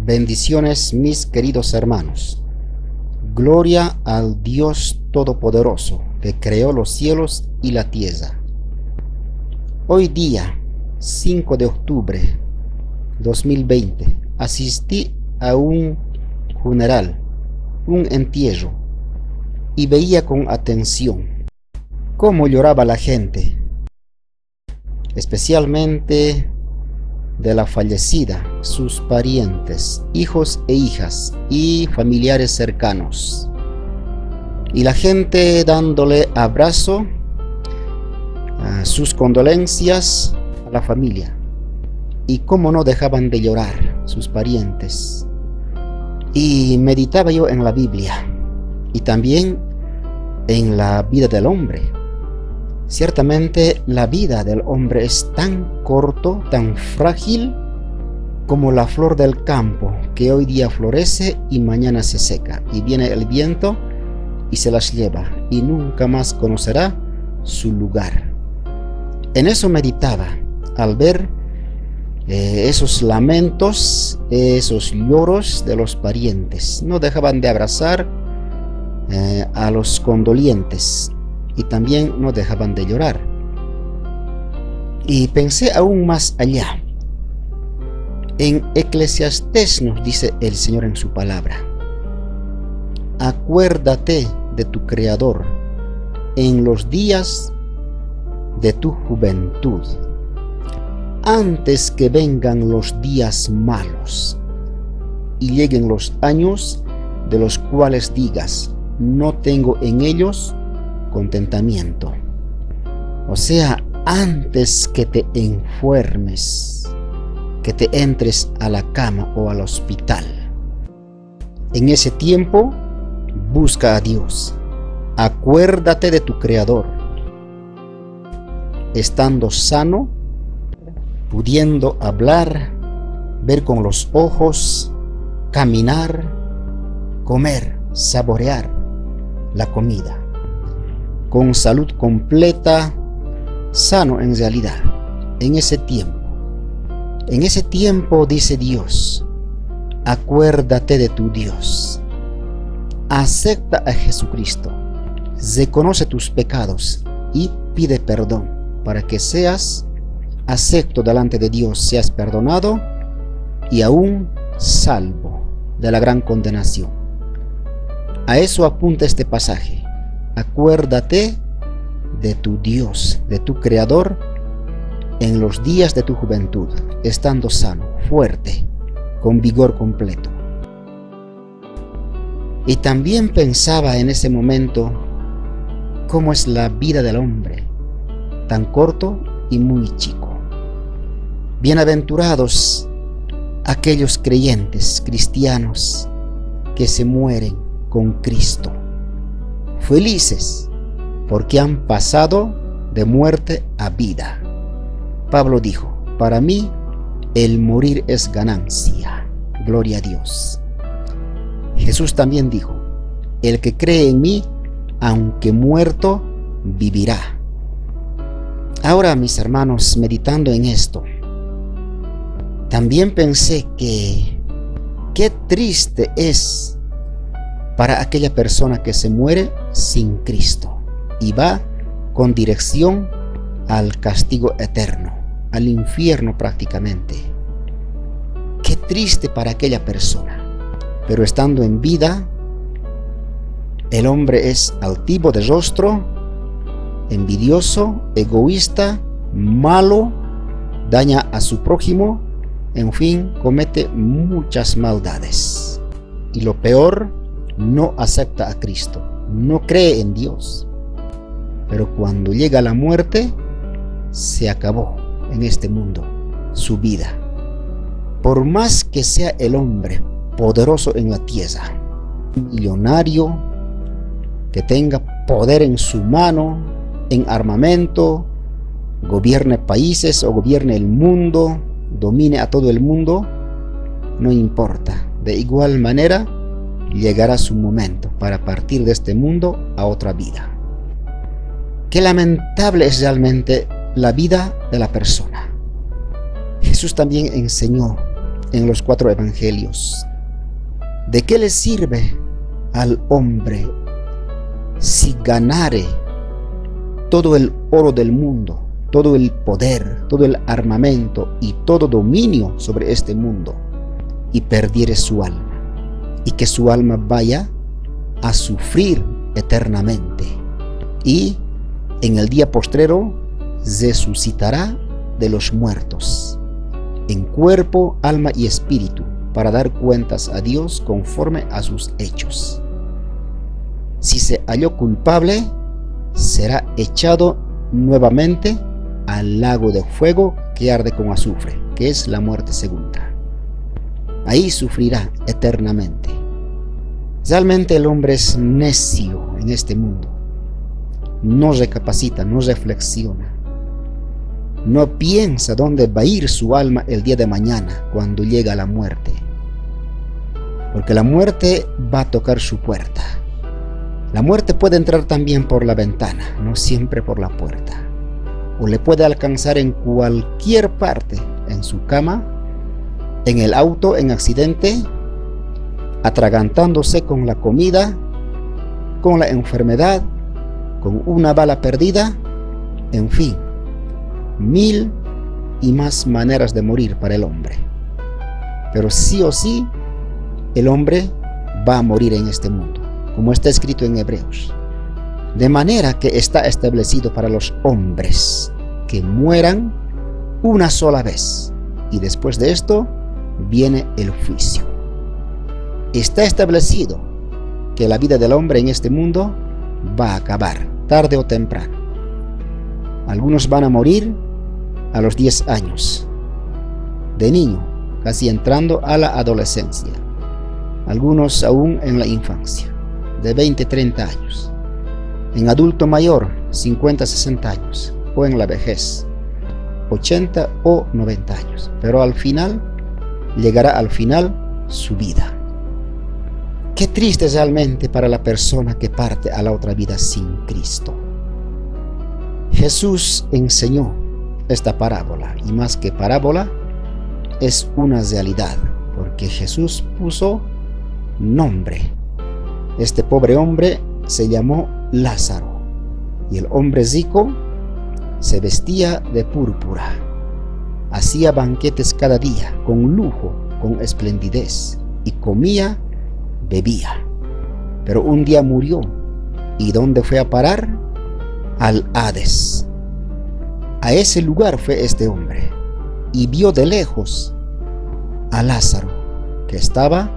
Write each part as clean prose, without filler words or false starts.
Bendiciones, mis queridos hermanos. Gloria al Dios Todopoderoso, que creó los cielos y la tierra. Hoy día, 5 de octubre 2020, asistí a un funeral, un entierro, y veía con atención cómo lloraba la gente, especialmente de la fallecida, sus parientes, hijos e hijas y familiares cercanos, y la gente dándole abrazo, sus condolencias a la familia, y cómo no dejaban de llorar sus parientes. Y meditaba yo en la Biblia y también en la vida del hombre. Ciertamente la vida del hombre es tan corto, tan frágil como la flor del campo, que hoy día florece y mañana se seca, y viene el viento y se las lleva, y nunca más conocerá su lugar. En eso meditaba al ver esos lamentos, esos lloros de los parientes. No dejaban de abrazar a los condolientes, y también no dejaban de llorar. Y pensé aún más allá. En Eclesiastés nos dice el Señor en su palabra: acuérdate de tu Creador en los días de tu juventud, antes que vengan los días malos y lleguen los años de los cuales digas, no tengo en ellos contentamiento. O sea, antes que te enfermes, que te entres a la cama o al hospital, en ese tiempo busca a Dios, acuérdate de tu Creador, estando sano, pudiendo hablar, ver con los ojos, caminar, comer, saborear la comida, con salud completa, sano en realidad. En ese tiempo dice Dios, acuérdate de tu Dios, acepta a Jesucristo, reconoce tus pecados y pide perdón para que seas acepto delante de Dios, seas perdonado y aún salvo de la gran condenación. A eso apunta este pasaje. Acuérdate de tu Dios, de tu Creador, en los días de tu juventud, estando sano, fuerte, con vigor completo. Y también pensaba en ese momento cómo es la vida del hombre, tan corto y muy chico. Bienaventurados aquellos creyentes cristianos que se mueren con Cristo. Felices porque han pasado de muerte a vida. Pablo dijo, para mí el morir es ganancia. Gloria a Dios. Jesús también dijo, el que cree en mí, aunque muerto, vivirá. Ahora, mis hermanos, meditando en esto, también pensé que qué triste es para aquella persona que se muere sin Cristo y va con dirección al castigo eterno, al infierno prácticamente. Qué triste para aquella persona. Pero estando en vida, el hombre es altivo de rostro, envidioso, egoísta, malo, daña a su prójimo, en fin, comete muchas maldades. Y lo peor, no acepta a Cristo, no cree en Dios. Pero cuando llega la muerte, se acabó en este mundo su vida. Por más que sea el hombre poderoso en la tierra, millonario, que tenga poder en su mano, en armamento, gobierne países o gobierne el mundo, domine a todo el mundo, no importa. De igual manera, llegará su momento para partir de este mundo a otra vida. Qué lamentable es realmente la vida de la persona. Jesús también enseñó en los 4 evangelios. ¿De qué le sirve al hombre si ganare todo el oro del mundo, todo el poder, todo el armamento y todo dominio sobre este mundo, y perdiere su alma, y que su alma vaya a sufrir eternamente, y en el día postrero resucitará de los muertos, en cuerpo, alma y espíritu, para dar cuentas a Dios conforme a sus hechos? Si se halló culpable, será echado nuevamente al lago de fuego que arde con azufre, que es la muerte segunda. Ahí sufrirá eternamente. Realmente el hombre es necio en este mundo. No recapacita, no reflexiona. No piensa dónde va a ir su alma el día de mañana cuando llega la muerte. Porque la muerte va a tocar su puerta. La muerte puede entrar también por la ventana, no siempre por la puerta. O le puede alcanzar en cualquier parte, en su cama, en el auto, en accidente, atragantándose con la comida, con la enfermedad, con una bala perdida, en fin, 1000 y más maneras de morir para el hombre. Pero sí o sí, el hombre va a morir en este mundo, como está escrito en Hebreos. De manera que está establecido para los hombres que mueran una sola vez, y después de esto viene el juicio. Está establecido que la vida del hombre en este mundo va a acabar, tarde o temprano. Algunos van a morir a los 10 años, de niño, casi entrando a la adolescencia. Algunos aún en la infancia, de 20, 30 años. En adulto mayor, 50, 60 años. O en la vejez, 80 o 90 años. Pero al final, llegará al final su vida. Qué triste realmente para la persona que parte a la otra vida sin Cristo. Jesús enseñó esta parábola, y más que parábola, es una realidad, porque Jesús puso nombre. Este pobre hombre se llamó Lázaro, y el hombre rico se vestía de púrpura, hacía banquetes cada día, con lujo, con esplendidez, y comía, bebía. Pero un día murió. ¿Y dónde fue a parar? Al Hades. A ese lugar fue este hombre, y vio de lejos a Lázaro, que estaba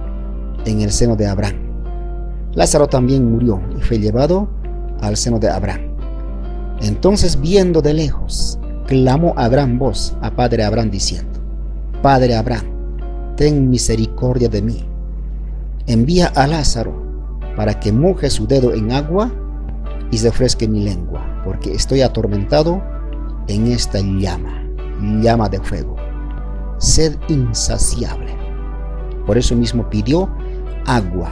en el seno de Abraham. Lázaro también murió y fue llevado al seno de Abraham. Entonces, viendo de lejos, clamó a gran voz a padre Abraham diciendo: Padre Abraham, ten misericordia de mí. Envía a Lázaro para que moje su dedo en agua y refresque mi lengua, porque estoy atormentado en esta llama de fuego, sed insaciable. Por eso mismo pidió agua.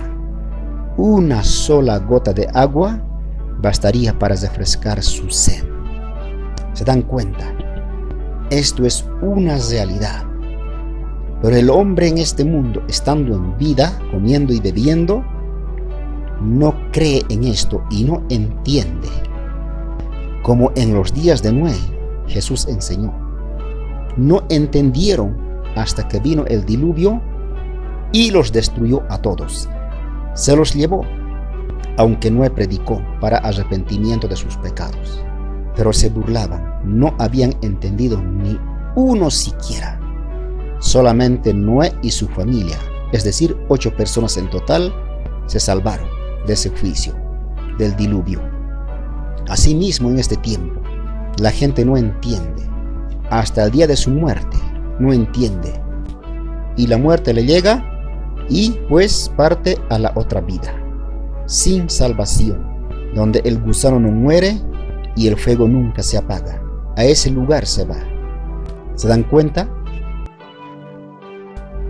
Una sola gota de agua bastaría para refrescar su sed. ¿Se dan cuenta? Esto es una realidad. Pero el hombre en este mundo, estando en vida, comiendo y bebiendo, no cree en esto y no entiende. Como en los días de Noé, Jesús enseñó. No entendieron hasta que vino el diluvio y los destruyó a todos. Se los llevó, aunque Noé predicó para arrepentimiento de sus pecados. Pero se burlaban, no habían entendido ni uno siquiera. Solamente Noé y su familia, es decir, 8 personas en total, se salvaron de ese juicio, del diluvio. Asimismo, en este tiempo, la gente no entiende. Hasta el día de su muerte, no entiende. Y la muerte le llega y pues parte a la otra vida, sin salvación, donde el gusano no muere y el fuego nunca se apaga. A ese lugar se va. ¿Se dan cuenta?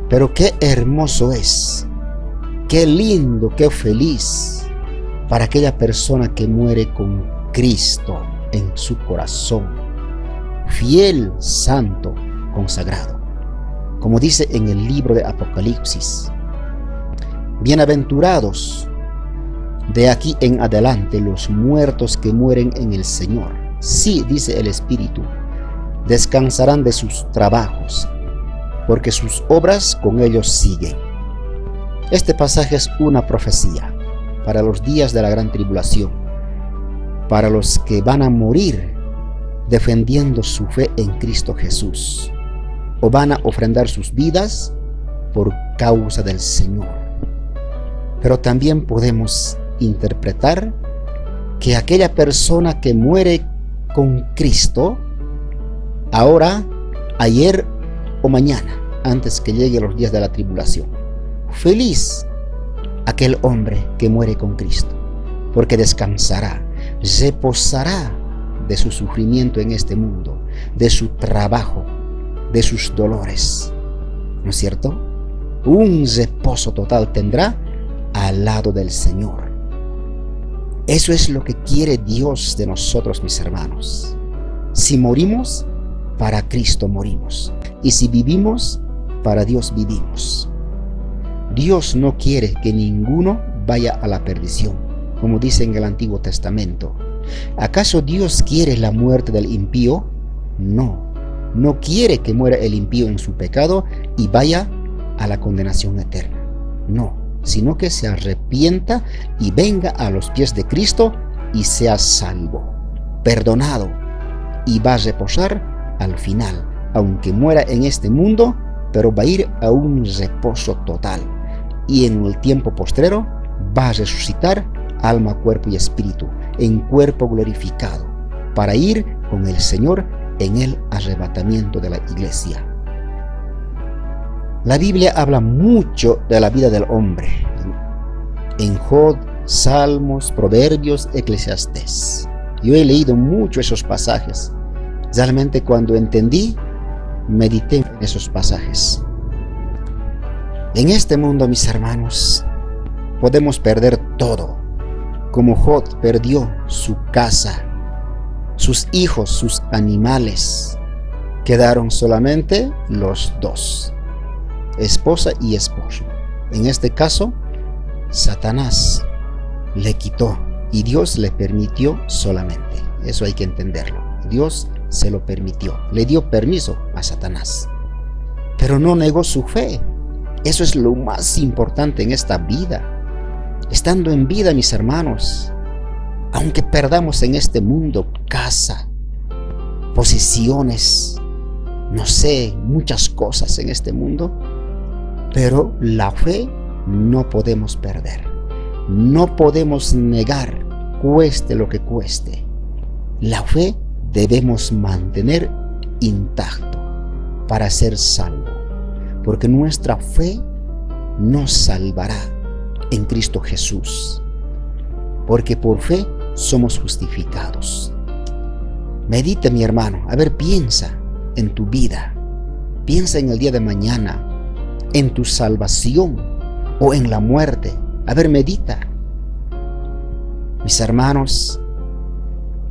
Pero qué hermoso es, qué lindo, qué feliz para aquella persona que muere con Cristo en su corazón, fiel, santo, consagrado. Como dice en el libro de Apocalipsis: bienaventurados de aquí en adelante los muertos que mueren en el Señor. Sí, dice el Espíritu, descansarán de sus trabajos, porque sus obras con ellos siguen. Este pasaje es una profecía para los días de la gran tribulación, para los que van a morir defendiendo su fe en Cristo Jesús, o van a ofrendar sus vidas por causa del Señor. Pero también podemos interpretar que aquella persona que muere con Cristo, ahora, ayer o mañana, antes que lleguen los días de la tribulación, feliz aquel hombre que muere con Cristo, porque descansará, reposará de su sufrimiento en este mundo, de su trabajo, de sus dolores, ¿no es cierto? Un reposo total tendrá al lado del Señor. Eso es lo que quiere Dios de nosotros, mis hermanos. Si morimos, para Cristo morimos. Y si vivimos, para Dios vivimos. Dios no quiere que ninguno vaya a la perdición, como dice en el Antiguo Testamento. ¿Acaso Dios quiere la muerte del impío? No, no quiere que muera el impío en su pecado y vaya a la condenación eterna. No, sino que se arrepienta y venga a los pies de Cristo y sea salvo, perdonado, y va a reposar al final, aunque muera en este mundo, pero va a ir a un reposo total, y en el tiempo postrero va a resucitar alma, cuerpo y espíritu, en cuerpo glorificado, para ir con el Señor en el arrebatamiento de la iglesia. La Biblia habla mucho de la vida del hombre, en Job, Salmos, Proverbios, Eclesiastés. Yo he leído mucho esos pasajes. Realmente cuando entendí, medité en esos pasajes. En este mundo, mis hermanos, podemos perder todo, como Job perdió su casa, sus hijos, sus animales. Quedaron solamente los dos, esposa y esposo. En este caso, Satanás le quitó y Dios le permitió solamente. Eso hay que entenderlo. Dios se lo permitió, le dio permiso a Satanás, pero no negó su fe. Eso es lo más importante en esta vida. Estando en vida, mis hermanos, aunque perdamos en este mundo casa, posesiones, no sé, muchas cosas en este mundo, pero la fe no podemos perder. No podemos negar, cueste lo que cueste. La fe debemos mantener intacto para ser salvo, porque nuestra fe nos salvará en Cristo Jesús, porque por fe somos justificados. Medita, mi hermano, a ver, piensa en tu vida, piensa en el día de mañana, en tu salvación o en la muerte. A ver, medita. Mis hermanos,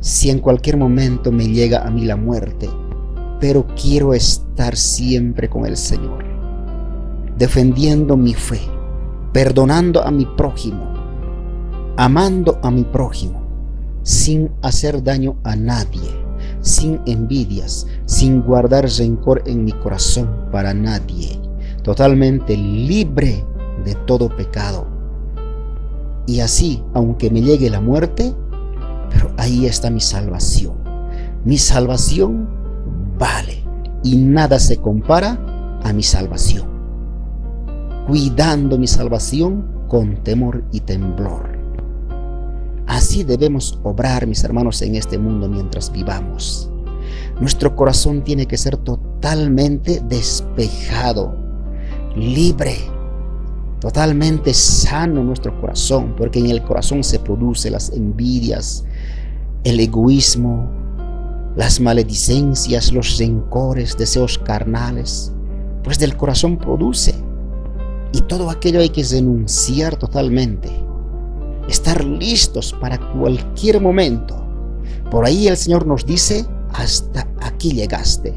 si en cualquier momento me llega a mí la muerte, pero quiero estar siempre con el Señor, defendiendo mi fe, perdonando a mi prójimo, amando a mi prójimo, sin hacer daño a nadie, sin envidias, sin guardar rencor en mi corazón para nadie, totalmente libre de todo pecado. Y así, aunque me llegue la muerte, pero ahí está mi salvación. Mi salvación vale y nada se compara a mi salvación. Cuidando mi salvación con temor y temblor. Así debemos obrar, mis hermanos, en este mundo mientras vivamos. Nuestro corazón tiene que ser totalmente despejado, libre, totalmente sano nuestro corazón, porque en el corazón se producen las envidias, el egoísmo, las maledicencias, los rencores, deseos carnales, pues del corazón produce. Y todo aquello hay que renunciar totalmente, estar listos para cualquier momento. Por ahí el Señor nos dice: hasta aquí llegaste.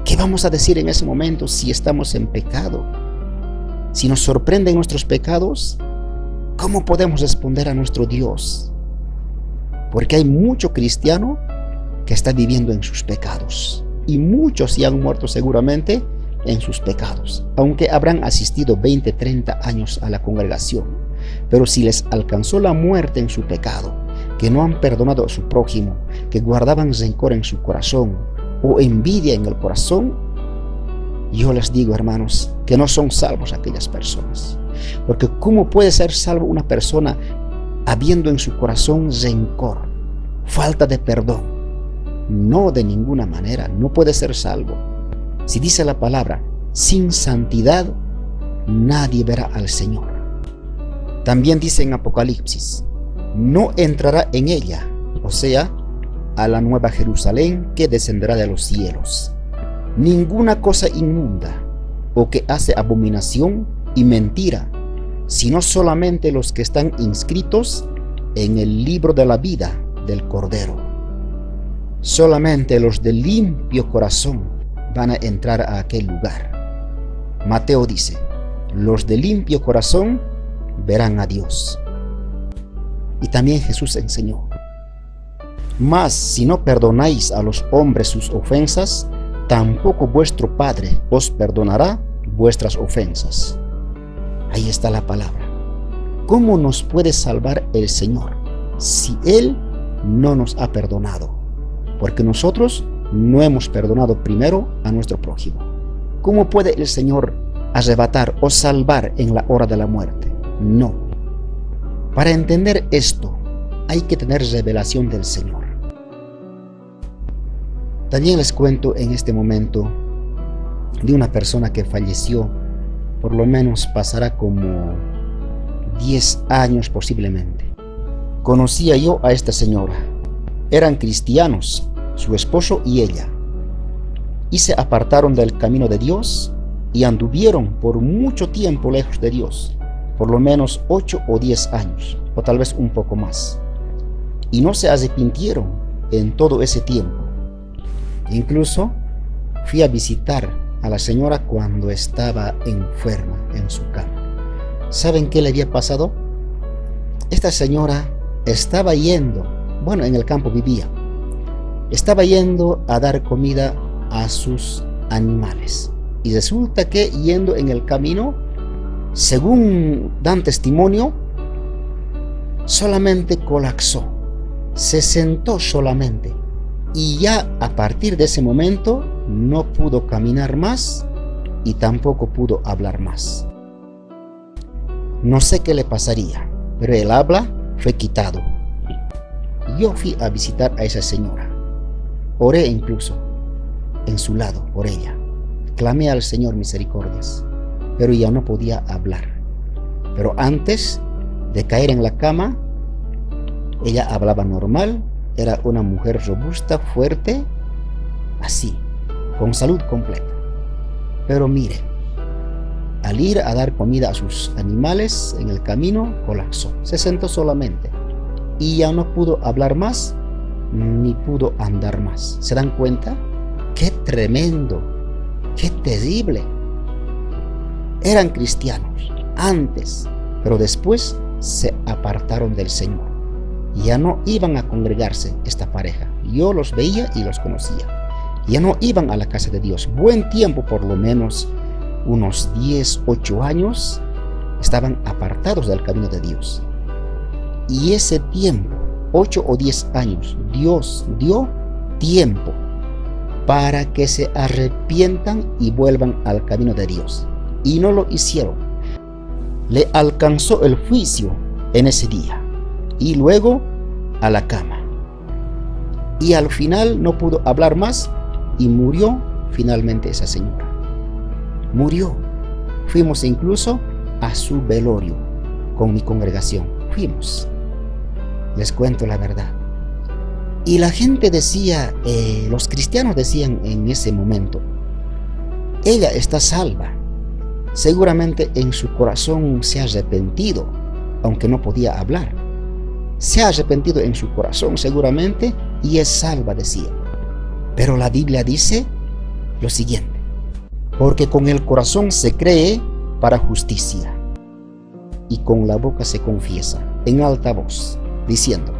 ¿Qué vamos a decir en ese momento si estamos en pecado? Si nos sorprenden nuestros pecados, ¿cómo podemos responder a nuestro Dios? Porque hay mucho cristiano que está viviendo en sus pecados. Y muchos ya han muerto seguramente en sus pecados, aunque habrán asistido 20, 30 años a la congregación. Pero si les alcanzó la muerte en su pecado, que no han perdonado a su prójimo, que guardaban rencor en su corazón o envidia en el corazón, yo les digo, hermanos, que no son salvos aquellas personas. Porque ¿cómo puede ser salvo una persona habiendo en su corazón rencor, falta de perdón? No, de ninguna manera, no puede ser salvo. Si dice la palabra, sin santidad nadie verá al Señor. También dice en Apocalipsis, no entrará en ella, o sea, a la nueva Jerusalén que descenderá de los cielos, ninguna cosa inmunda o que hace abominación y mentira, sino solamente los que están inscritos en el libro de la vida del Cordero. Solamente los de limpio corazón van a entrar a aquel lugar. Mateo dice, los de limpio corazón verán a Dios. Y también Jesús enseñó, mas si no perdonáis a los hombres sus ofensas, tampoco vuestro Padre os perdonará vuestras ofensas. Ahí está la palabra. ¿Cómo nos puede salvar el Señor si Él no nos ha perdonado? Porque nosotros no hemos perdonado primero a nuestro prójimo. ¿Cómo puede el Señor arrebatar o salvar en la hora de la muerte? No. Para entender esto, hay que tener revelación del Señor. También les cuento en este momento de una persona que falleció, por lo menos pasará como 10 años posiblemente. Conocía yo a esta señora. Eran cristianos, su esposo y ella, y se apartaron del camino de Dios y anduvieron por mucho tiempo lejos de Dios, por lo menos 8 o 10 años, o tal vez un poco más, y no se arrepintieron en todo ese tiempo. Incluso fui a visitar a la señora cuando estaba enferma en su cama. ¿Saben qué le había pasado? Esta señora estaba yendo, bueno, en el campo vivía, estaba yendo a dar comida a sus animales. Y resulta que yendo en el camino, según dan testimonio, solamente colapsó, se sentó solamente. Y ya a partir de ese momento no pudo caminar más y tampoco pudo hablar más. No sé qué le pasaría, pero el habla fue quitado. Yo fui a visitar a esa señora. Oré incluso en su lado por ella. Clamé al Señor misericordias, pero ya no podía hablar. Pero antes de caer en la cama, ella hablaba normal. Era una mujer robusta, fuerte, así, con salud completa. Pero miren, al ir a dar comida a sus animales en el camino, colapsó. Se sentó solamente y ya no pudo hablar más, ni pudo andar más. ¿Se dan cuenta? ¡Qué tremendo! ¡Qué terrible! Eran cristianos antes, pero después se apartaron del Señor. Ya no iban a congregarse esta pareja. Yo los veía y los conocía. Ya no iban a la casa de Dios. Buen tiempo, por lo menos unos 10, 8 años, estaban apartados del camino de Dios. Y ese tiempo, 8 o 10 años, Dios dio tiempo para que se arrepientan y vuelvan al camino de Dios. Y no lo hicieron. Le alcanzó el juicio en ese día. Y luego a la cama. Y al final no pudo hablar más y murió finalmente esa señora. Murió. Fuimos incluso a su velorio con mi congregación. Fuimos. Les cuento la verdad. Y la gente decía, los cristianos decían en ese momento, ella está salva. Seguramente en su corazón se ha arrepentido, aunque no podía hablar. Se ha arrepentido en su corazón seguramente y es salva, decía. Pero la Biblia dice lo siguiente: porque con el corazón se cree para justicia y con la boca se confiesa en alta voz, diciendo: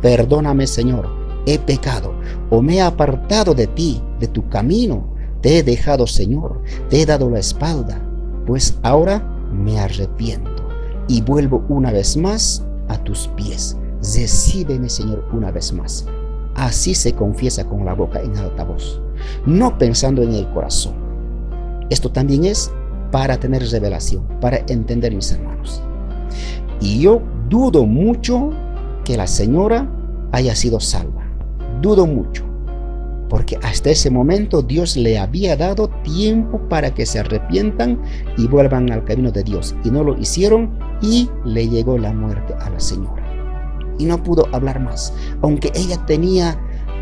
perdóname, Señor, he pecado o me he apartado de ti, de tu camino, te he dejado, Señor, te he dado la espalda, pues ahora me arrepiento y vuelvo una vez más a tus pies. Recíbeme, Señor, una vez más. Así se confiesa con la boca en alta voz, no pensando en el corazón. Esto también es para tener revelación, para entender, mis hermanos. Y yo dudo mucho que la señora haya sido salva. Dudo mucho, porque hasta ese momento Dios le había dado tiempo para que se arrepientan y vuelvan al camino de Dios, y no lo hicieron, y le llegó la muerte a la señora y no pudo hablar más, aunque ella tenía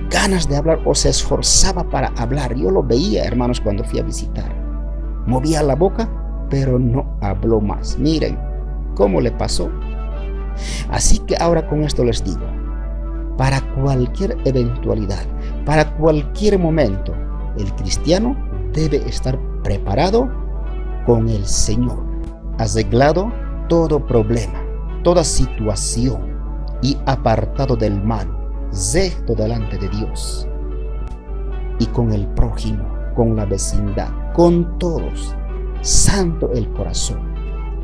ganas de hablar o se esforzaba para hablar. Yo lo veía, hermanos, cuando fui a visitar. Movía la boca, pero no habló más. Miren cómo le pasó. Así que ahora con esto les digo: para cualquier eventualidad, para cualquier momento, el cristiano debe estar preparado con el Señor, arreglado todo problema, toda situación, y apartado del mal, recto delante de Dios, y con el prójimo, con la vecindad, con todos, santo el corazón.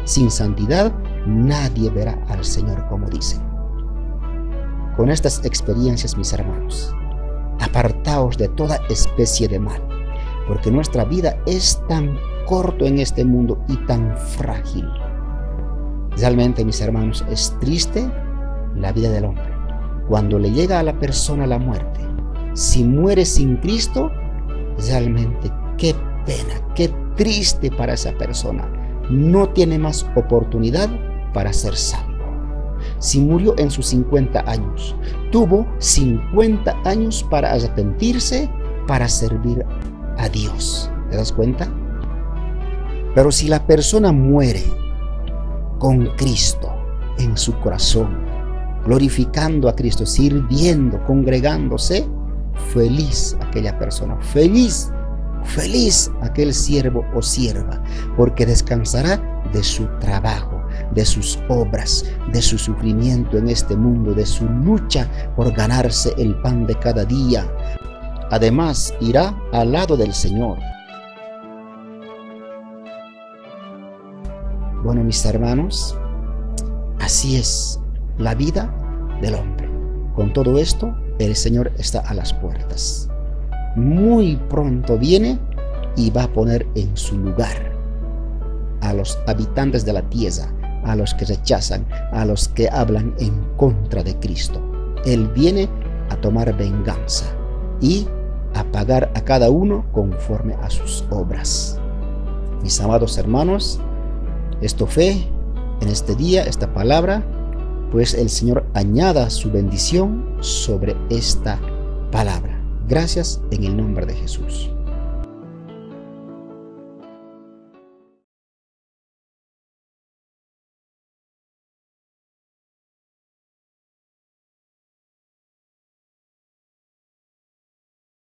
Sin santidad nadie verá al Señor, como dicen. Con estas experiencias, mis hermanos, apartaos de toda especie de mal, porque nuestra vida es tan corto en este mundo y tan frágil. Realmente, mis hermanos, es triste la vida del hombre cuando le llega a la persona la muerte. Si muere sin Cristo, realmente qué pena, qué triste para esa persona. No tiene más oportunidad para ser salvo. Si murió en sus 50 años, tuvo 50 años para arrepentirse, para servir a Dios. ¿Te das cuenta? Pero si la persona muere con Cristo en su corazón, glorificando a Cristo, sirviendo, congregándose, feliz aquella persona, feliz aquel siervo o sierva, porque descansará de su trabajo, de sus obras, de su sufrimiento en este mundo, de su lucha por ganarse el pan de cada día. Además, irá al lado del Señor. Bueno, mis hermanos, así es la vida del hombre. Con todo esto, el Señor está a las puertas. Muy pronto viene y va a poner en su lugar a los habitantes de la tierra, a los que rechazan, a los que hablan en contra de Cristo. Él viene a tomar venganza y a pagar a cada uno conforme a sus obras. Mis amados hermanos, esto fue en este día, esta palabra, pues el Señor añada su bendición sobre esta palabra. Gracias en el nombre de Jesús.